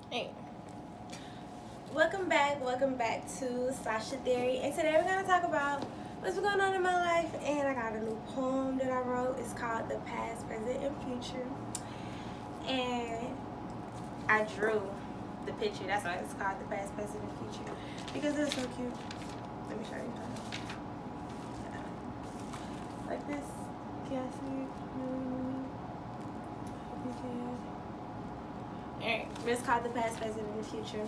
Hey. Welcome back to Sasha Theory, and today we're going to talk about what's been going on in my life, and I got a new poem that I wrote. It's called The Past, Present, and Future, and I drew the picture. That's why it's called The Past, Present, and Future, because it's so cute. Let me show you. Like this. Can I see it? Hope you can. Alright, it's called The Past, Present, and the Future.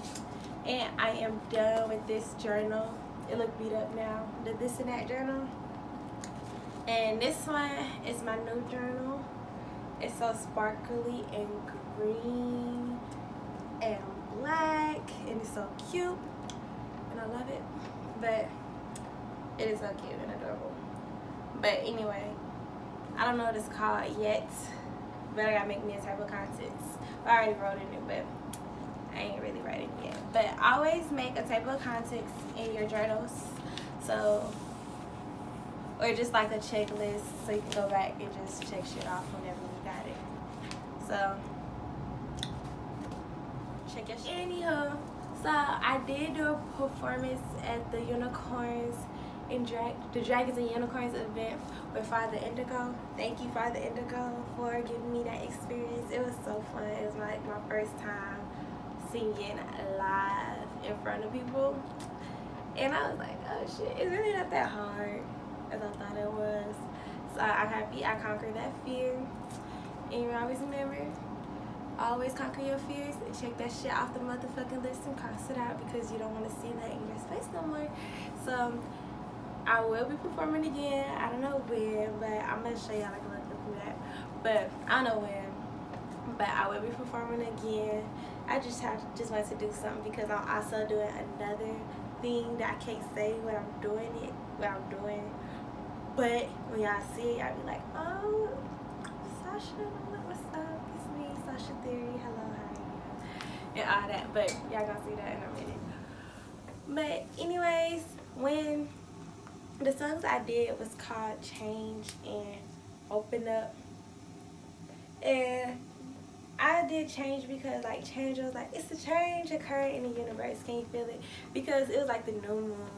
And I am done with this journal. It look beat up now. The This and That journal. And this one is my new journal. It's so sparkly and green and black. And it's so cute. And I love it. But it is so cute and adorable. But anyway, I don't know what it's called yet. But I gotta make me a table of contents. I already wrote in it, but I ain't really writing yet. But always make a table of contents in your journals. So, or just like a checklist so you can go back and just check shit off whenever you got it. So, check your shit. Anywho, so I did do a performance at the Unicorns and the Dragons and Unicorns event with Father Indigo. Thank you, Father Indigo, for giving me that experience. It was so fun. It was like my first time singing live in front of people. And I was like, oh shit, it's really not that hard as I thought it was. So I'm happy I conquered that fear. And you always remember, always conquer your fears and check that shit off the motherfucking list and cross it out because you don't want to see that in your space no more. So I will be performing again. I don't know when, but I'm gonna show y'all like a little clip of that. But I don't know when. But I will be performing again. I just wanted to do something because I'm also doing another thing that I can't say what I'm doing. But when y'all see it, I'll be like, oh, Sasha, what's up? It's me, Sasha Theory. Hello, how are you? And all that. But y'all gonna see that in a minute. But anyways, when the songs I did was called Change and Open Up. And I did change because like change was like, it's a change occurring in the universe. Can you feel it? Because it was like the new moon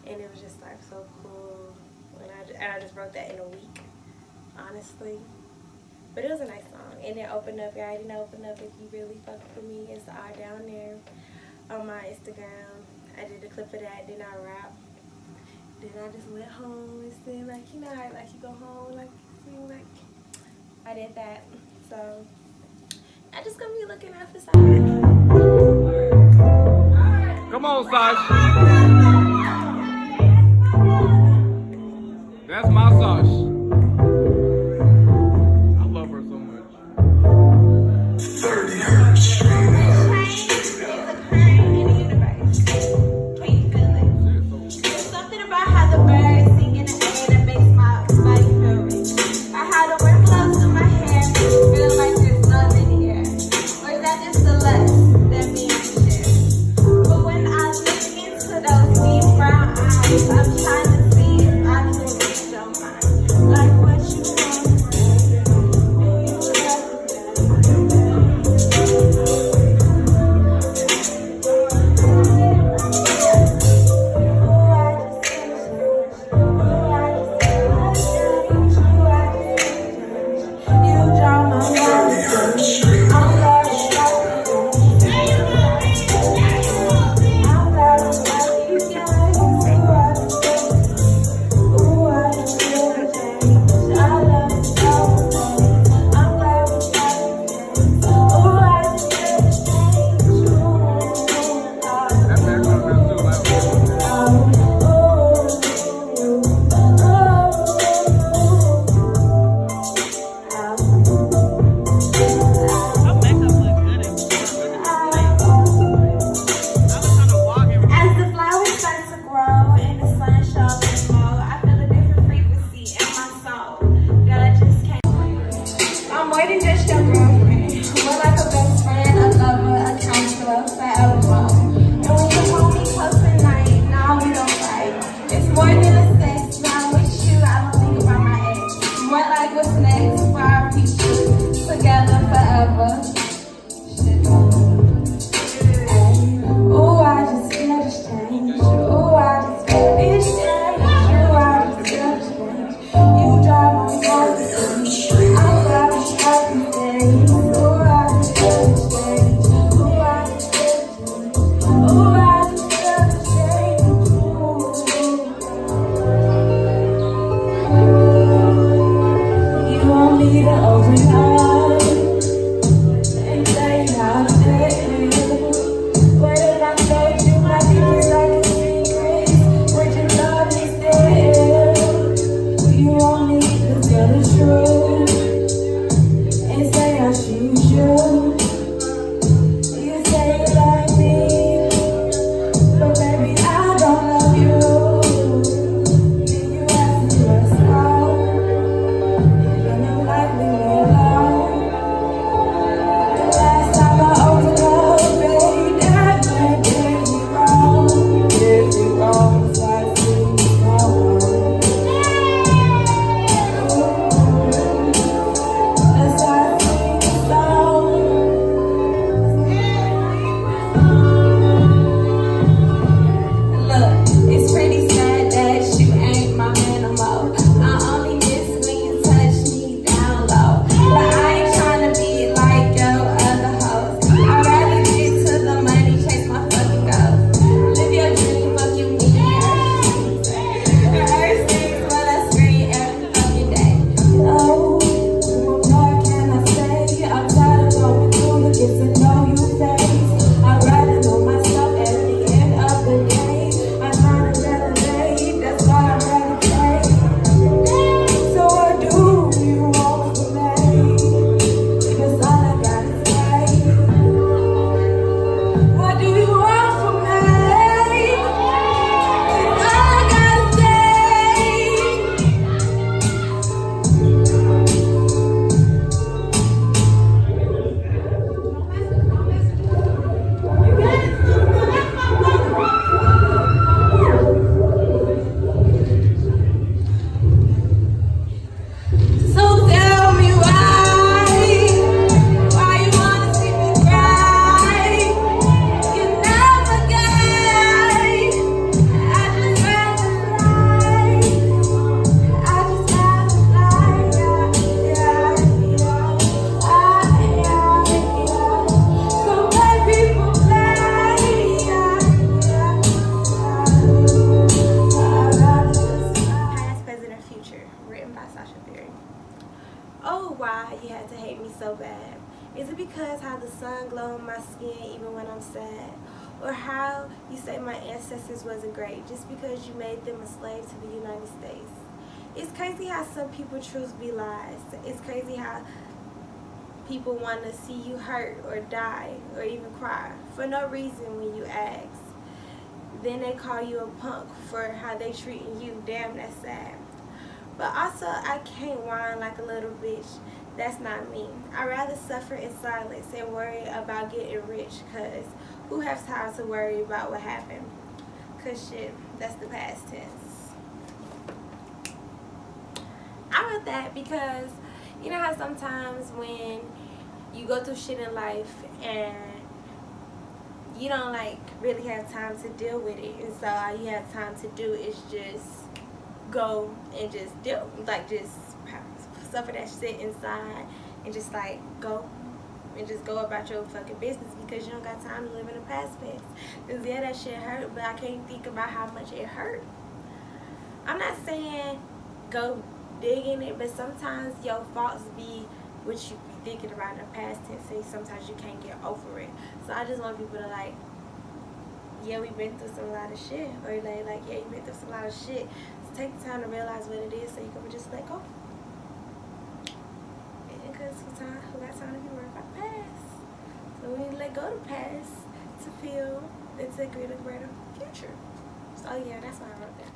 and it was just like so cool. And I just wrote that in a week, honestly. But it was a nice song. And then Open Up, you already know Open Up if you really fuck with me. It's all down there on my Instagram. I did a clip of that, then I rap. Then I just went home and said, like, you know how like you go home, like I did that. So I just gonna be looking out for Sasha. Come on, Sasha. That's my Sasha. I love her so much. 30 hertz. Together forever. Shit. because how the sun glow on my skin even when I'm sad, or how you say my ancestors wasn't great just because you made them a slave to the United States. It's crazy how some people truths be lies. It's crazy how people want to see you hurt or die or even cry for no reason when you ask. Then they call you a punk for how they treating you. Damn, that's sad. But also, I can't whine like a little bitch. That's not me. I'd rather suffer in silence and worry about getting rich, because who has time to worry about what happened? Because shit, that's the past tense. I wrote that because you know how sometimes when you go through shit in life and you don't like really have time to deal with it, and so all you have time to do is just go and just deal, like just suffer that shit inside and just like go and just go about your fucking business because you don't got time to live in the past tense. Because yeah, that shit hurt, but I can't think about how much it hurt. I'm not saying go dig in it, but sometimes your faults be what you be thinking about in the past tense, and sometimes you can't get over it. So I just want people to like, yeah, we've been through some lot of shit, or like yeah, you've been through some lot of shit. So take the time to realize what it is, so you can just let go. Because who got time to be worried about the past? So we need to let go of the past to feel it's a greater future. So yeah, that's why I wrote that.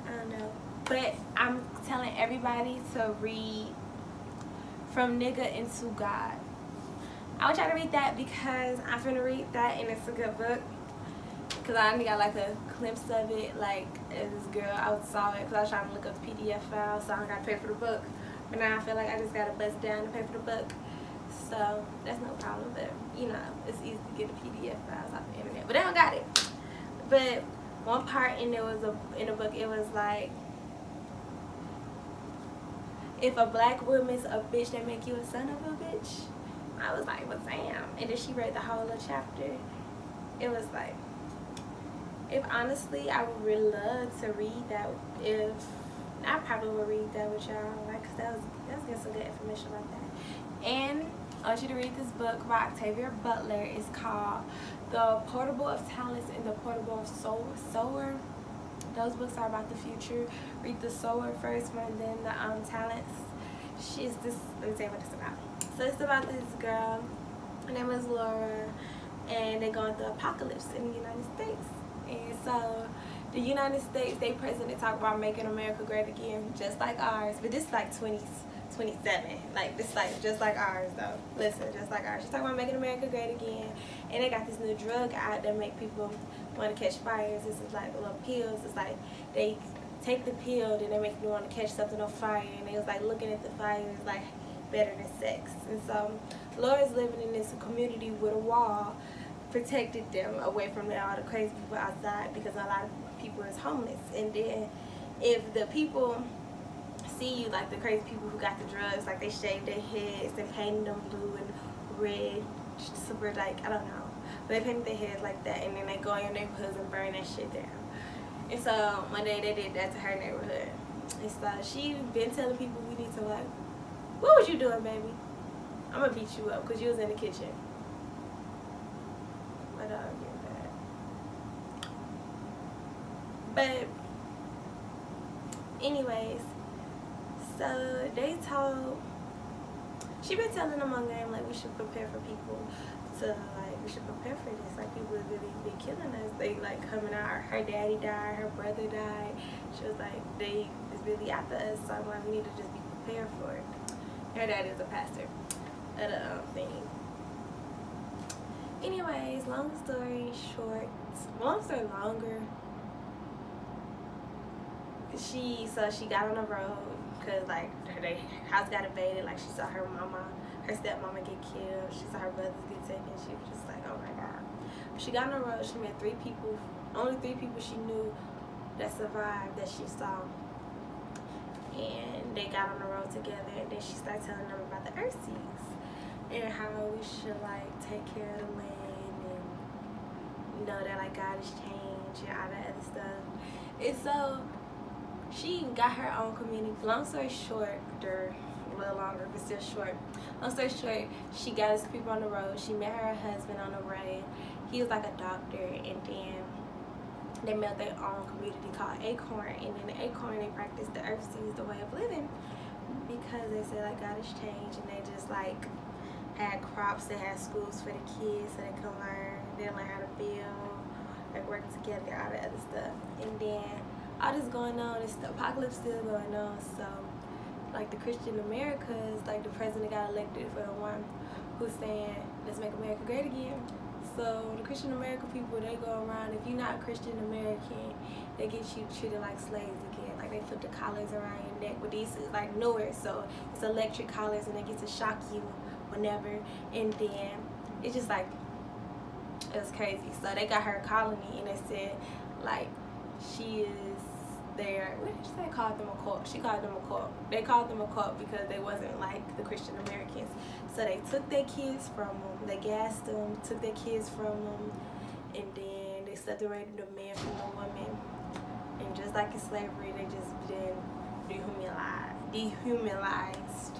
I don't know, but I'm telling everybody to read From Nigga Into God. I want y'all to read that because I'm finna read that, and it's a good book. Because I only got like a glimpse of it, like this girl, I saw it because I was trying to look up the PDF file, so I don't got to pay for the book. But now I feel like I just got to bust down to pay for the book. So that's no problem, but you know, it's easy to get the PDF files off the internet. But they don't got it. But one part in there was in the book, it was like, if a black woman's a bitch, that make you a son of a bitch. I was like, well, damn. And then she read the whole of chapter. It was like, if honestly, I would really love to read that. If I probably would read that with y'all, like, cause that was getting some good information like that. And I want you to read this book by Octavia Butler. It's called The Portable of Talents and the Portable of Sower. Those books are about the future. Read the Sower first one, then the Talents. She's this. Let me tell you what it's about. So it's about this girl. Her name is Laura, and they're going through apocalypse in the United States. And so the United States, they president talk about making America great again, just like ours. But this is like 2027. Like this, like just like ours though. Listen, just like ours. She's talking about making America great again, and they got this new drug out that make people want to catch fires. This is like little pills. It's like they take the pill, then they make you want to catch something on fire, and they was like looking at the fire is like better than sex. And so Laura's living in this community with a wall protected them away from all the crazy people outside, because a lot of people is homeless. And then if the people see you, like the crazy people who got the drugs, like they shave their heads and painted them blue and red, super, like I don't know, but they painted their heads like that, and then they go in your neighborhoods and burn that shit down. And so one day they did that to her neighborhood, and so she been telling people, we need to like, what was you doing, baby? I'm gonna beat you up because you was in the kitchen. My dog getting bad. But anyways, so they told, she been telling them on game like we should prepare for people to like, we should prepare for this. Like people have really been killing us. They like coming out. Her daddy died. Her brother died. She was like, they is really after us. So I'm like, we need to just be prepared for it. Her daddy is a pastor at a thing. Anyways, long story short, long story longer. She got on the road because like her house got invaded. Like she saw her stepmama get killed. She saw her brothers get taken. She was just like, oh my god. She got on the road. She met only three people she knew that survived that she saw. And they got on the road together, and then she started telling them about the Earthseeds and how we should like take care of the land, and you know that like God has changed and all that other stuff. And so she got her own community. Long story short, a little longer, but still short. Long story short, she got us people on the road. She met her husband on the road. He was like a doctor, and then they met their own community called Acorn, and in the Acorn they practiced the earth sees the way of living, because they said like God has changed, and they just like had crops, they had schools for the kids so they could learn, they learn how to build, like work together, all the other stuff. And then all this going on, this the apocalypse still going on, so like the Christian Americas, like the president got elected for the one who's saying let's make America great again. So the Christian American people, they go around, if you're not a Christian American, they get you treated like slaves again. Like they put the collars around your neck, but these is like newer, so it's electric collars, and they get to shock you whenever. And then it's just like, it was crazy. So they got her a colony, and they said like she is there. What did she say? Called them a cult. She called them a cult. They called them a cult because they wasn't like the Christian Americans. So they took their kids from them, they gassed them, took their kids from them, and then they separated the man from the woman. And just like in slavery, they just been dehumanized.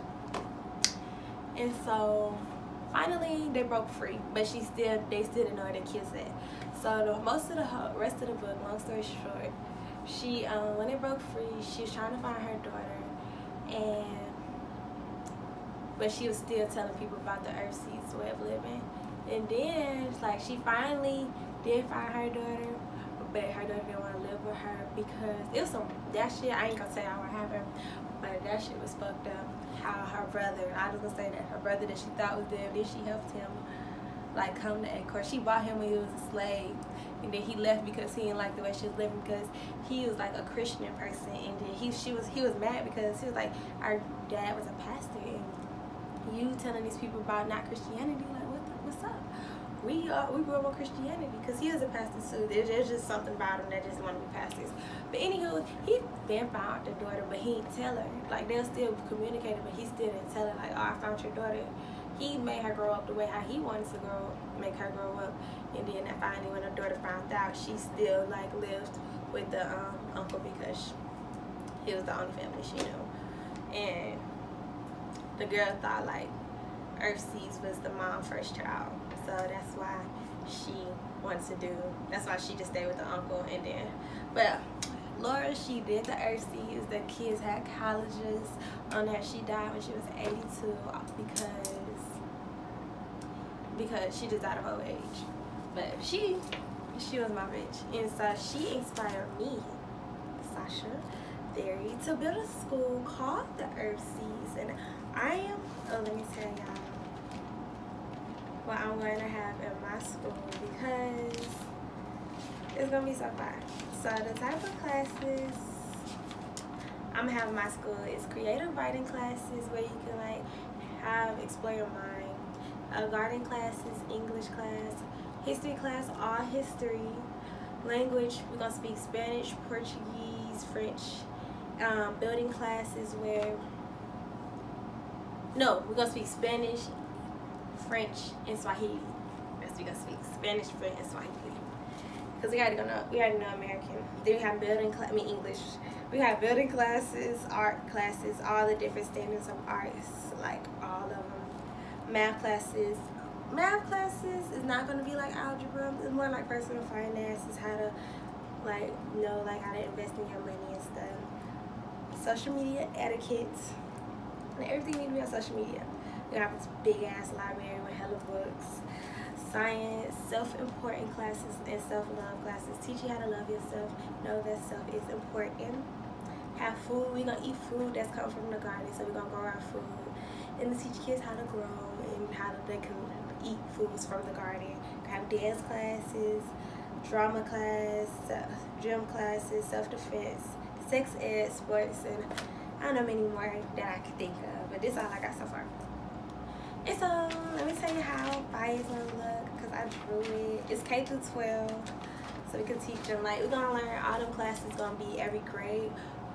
And so finally they broke free, but they still didn't know where their kids at. So most of the rest of the book, long story short, she when they broke free, she was trying to find her daughter, but she was still telling people about the earth seeds way of living. And then like she finally did find her daughter, but her daughter didn't want to live with her because it was that shit. I ain't gonna tell y'all what happened, but that shit was fucked up. How her brother, I was gonna say that her brother that she thought was dead, then she helped him like come to Acorn. She bought him when he was a slave, and then he left because he didn't like the way she was living, because he was like a Christian person. And then he was mad because he was like, our dad was a pastor, and you telling these people about not Christianity, like what's up? We grew up on Christianity, because he was a pastor too. There's just something about him that just want to be pastors. But anywho, he then found the daughter, but he didn't tell her. Like they'll still communicate, but he still didn't tell her like, oh, I found your daughter. He made her grow up the way how he wanted to make her grow up. And then finally when her daughter found out, she still like lived with the uncle, because he was the only family she knew. And the girl thought like Earthseas was the mom's first child, so that's why that's why she just stayed with the uncle. And then, but Laura, she did the Earthseas. The kids had colleges on her. She died when she was 82 because she just died of old age. But she was my bitch, and so she inspired me, Sasha Theory, to build a school called the Earthseas. And I am, let me tell y'all what I'm going to have in my school, because it's going to be so fun. So the type of classes I'm going to have in my school is creative writing classes, where you can like explore your mind, garden classes, English class, history class, all history, language, we're going to speak Spanish, Portuguese, French, building classes we're going to speak Spanish, French, and Swahili. We're going to speak Spanish, French, and Swahili. Because we already know American. Then we have English. We have building classes, art classes, all the different standards of arts, like all of them. Math classes. Math classes is not going to be like algebra. It's more like personal finance. It's how to know how to invest in your money and stuff. Social media etiquette. And everything needs to be on social media. We have this big ass library with hella books. Science, self-important classes, and self-love classes. Teach you how to love yourself. Know that self is important. Have food. We're going to eat food that's come from the garden, so we're going to grow our food. And to teach kids how to grow and how they can eat foods from the garden. Have dance classes, drama class, gym classes, self-defense, sex ed, sports, and I don't know many more that I can think of, but this is all I got so far. And so let me tell you how fire is gonna look, because I drew it. It's K through 12, so we can teach them. Like, we're gonna learn all them classes gonna be every grade,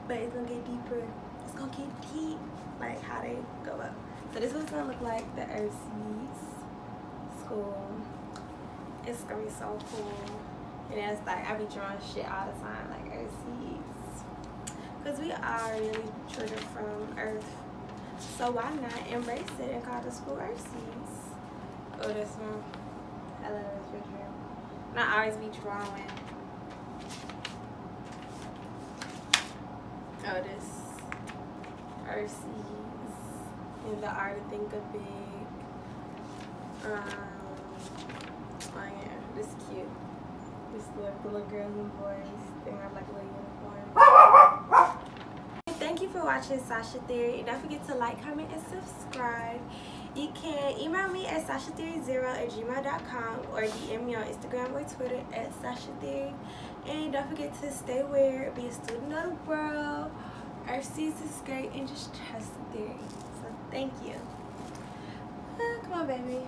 but it's gonna get deeper. It's gonna get deep, like how they go up. So this is what it's gonna look like, the Earthseas school. It's gonna be so cool. And it's like, I be drawing shit all the time, like Earthseas. Because we are really children from Earth. So why not embrace it and call the school Earthseas? Oh, this one. I love this picture. And I always be drawing. Oh, this Earthseas. And the art to think of big. Oh yeah, this is cute. This the little girls and boys. They have like a little uniform. Thank you for watching Sasha Theory. And don't forget to like, comment, and subscribe. You can email me at sashatheory0@gmail.com or DM me on Instagram or Twitter at Sasha Theory. And don't forget to stay aware, be a student of the world. Earthseas is great, and just trust the theory. So thank you. Come on, baby.